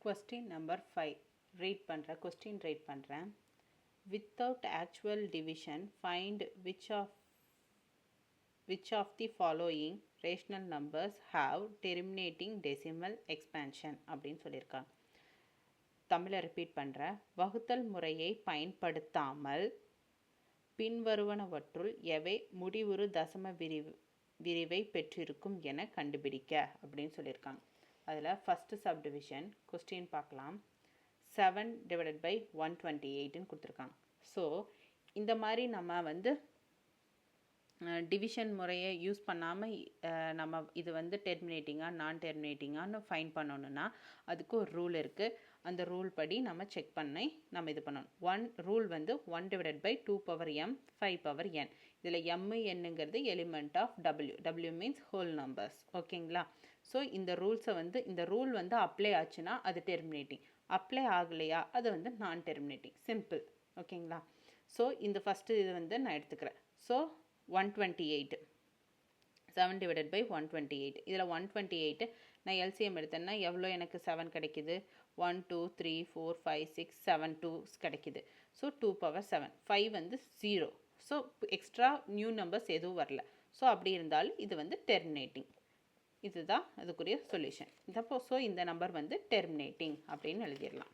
Question number 5 question read பண்ணுறேன். Without actual division, find which of the following rational numbers have terminating decimal expansion அப்படின்னு சொல்லியிருக்காங்க. தமிழை repeat பண்ணுறேன். வகுத்தல் முறையை பயன்படுத்தாமல் பின்வருவனவற்றுள் எவை முடிவுறு தசம விரிவை பெற்றிருக்கும் என கண்டுபிடிக்க அப்படின்னு சொல்லியிருக்காங்க. அதில் ஃபஸ்ட்டு சப்டிவிஷன் கொஸ்டின் பார்க்கலாம். 7/128ன்னு கொடுத்துருக்காங்க. ஸோ இந்த மாதிரி நம்ம வந்து டிவிஷன் முறையை யூஸ் பண்ணாமல் நம்ம இது வந்து டெர்மினேட்டிங்காக நான் டெர்மினேட்டிங்கான்னு ஃபைன் பண்ணணுன்னா அதுக்கு ஒரு ரூல் இருக்குது. அந்த ரூல் படி நம்ம செக் பண்ணி நம்ம இது பண்ணணும். ரூல் வந்து 1/2m 5n. இதில் என்னுங்கிறது element of w means whole numbers. ஓகேங்களா? ஸோ இந்த ரூல் வந்து அப்ளை ஆச்சுன்னா அது டெர்மினேட்டிங், அப்ளை ஆகலையா அது வந்து நான் டெர்மினேட்டிங். சிம்பிள். ஓகேங்களா? ஸோ இந்த ஃபஸ்ட்டு இது வந்து நான் எடுத்துக்கிறேன். ஸோ 128 7/128. இதில் 128 நான் எல்சிஎம் எடுத்தேன்னா எவ்வளோ எனக்கு 7 கிடைக்குது? 1 2 3 4 5 6 7 2s கிடைக்குது. ஸோ 2/7. 5 வந்து 0. ஸோ எக்ஸ்ட்ரா நியூ நம்பர்ஸ் எதுவும் வரல. ஸோ அப்படி இருந்தாலும் இது வந்து டெர்மினேட்டிங். இதுதான் அதுக்குரிய சொல்யூஷன். ஸோ இந்த நம்பர் வந்து டெர்மினேட்டிங் அப்படின்னு எழுதிடலாம்.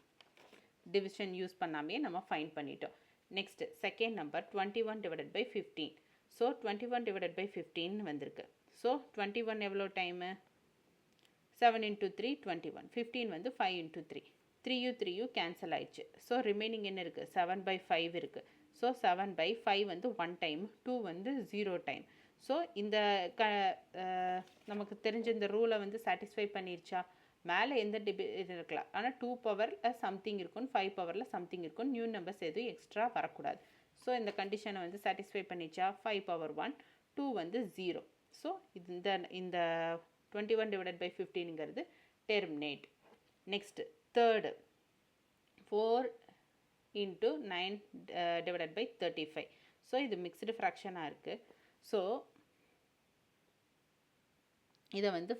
டிவிஷன் யூஸ் பண்ணாமே நம்ம ஃபைண்ட் பண்ணிட்டோம். Next second number 21/15. ஸோ 21/15 வந்திருக்கு. ஸோ 21 எவ்வளோ டைமு? 7 × 3 21. 15 வந்து 5 × 3. 3u கேன்சல் ஆயிடுச்சு. ஸோ ரிமைனிங் என்ன இருக்குது? 7/5 இருக்குது. ஸோ 7/5 வந்து 1 டைம், 2 வந்து 0 டைம். ஸோ இந்த நமக்கு தெரிஞ்ச இந்த ரூலை வந்து சாட்டிஸ்ஃபை பண்ணிருச்சா? மேலே எந்த இது இருக்கலாம், ஆனால் 2 பவரில் சம்திங் இருக்கும், 5 பவரில் சம்திங் இருக்கும், நியூ நம்பர்ஸ் எதுவும் எக்ஸ்ட்ரா வரக்கூடாது. ஸோ இந்த கண்டிஷனை வந்து சாட்டிஸ்ஃபை பண்ணிச்சா? 5/1, 2 வந்து 0. ஸோ இந்த 21/15ங்கிறது டெர்மினேட். Next third 4 × 9/35. ஸோ இது மிக்ஸ்டு ஃப்ராக்ஷனாக இருக்குது. ஸோ இதை வந்து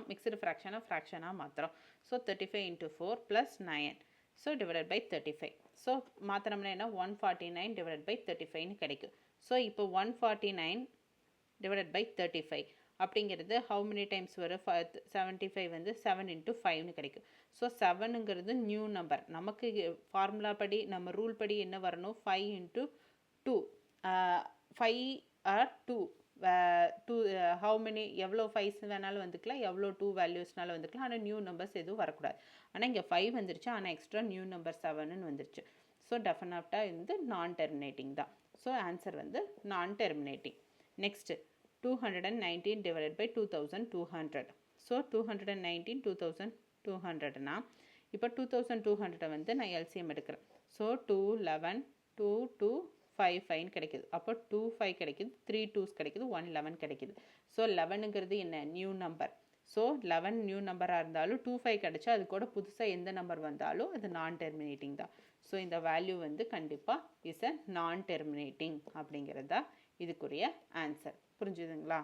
மிக்ஸ்டு ஃப்ராக்ஷனாக மாற்றுறோம். ஸோ 35 × 4 + 9. ஸோ /35. ஸோ மாத்திரம்னா என்ன? 149/35ன்னு கிடைக்கும். ஸோ இப்போ 149/35 அப்படிங்கிறது ஹவு மெனி டைம்ஸ் வரும்? 75 வந்து 7 × 5ன்னு கிடைக்கும். ஸோ 7ங்கிறது நியூ நம்பர். நமக்கு ஃபார்முலா படி நம்ம ரூல் படி என்ன வரணும்? 5 × 2. 5 or 2 ஹவு மெனி எவ்வளோ 5s வேணாலும் வந்துக்கலாம், எவ்வளோ 2 வேல்யூஸ்னாலும் வந்துக்கலாம். ஆனால் நியூ நம்பர்ஸ் எதுவும் வரக்கூடாது. ஆனால் இங்கே 5 வந்துருச்சு, ஆனால் எக்ஸ்ட்ரா நியூ நம்பர் 7ன்னு வந்துருச்சு. ஸோ டெஃபினட்டாக வந்து நான் டெர்மினேட்டிங் தான். ஸோ ஆன்சர் வந்து நான் டெர்மினேட்டிங். நெக்ஸ்ட்டு 219/2200. ஸோ 219 2200னா இப்போ 2200 வந்து நான் எல்சிஎம் எடுக்கிறேன். ஸோ 2 11 2 2 5 5 கிடைக்குது. அப்போ 2 5 கிடைக்குது, 3 2s கிடைக்குது, 1 11 கிடைக்குது. ஸோ 11ங்கிறது என்ன? New number. ஸோ 11 நியூ நம்பராக இருந்தாலும் 2 5 கிடைச்சா அது கூட புதுசாக எந்த நம்பர் வந்தாலும் அது நான் டெர்மினேட்டிங் தான். ஸோ இந்த வேல்யூ வந்து கண்டிப்பாக இஸ் அ நான் டெர்மினேட்டிங் அப்படிங்கிறது தான் இதுக்குரிய ஆன்சர். புரிஞ்சுதுங்களா?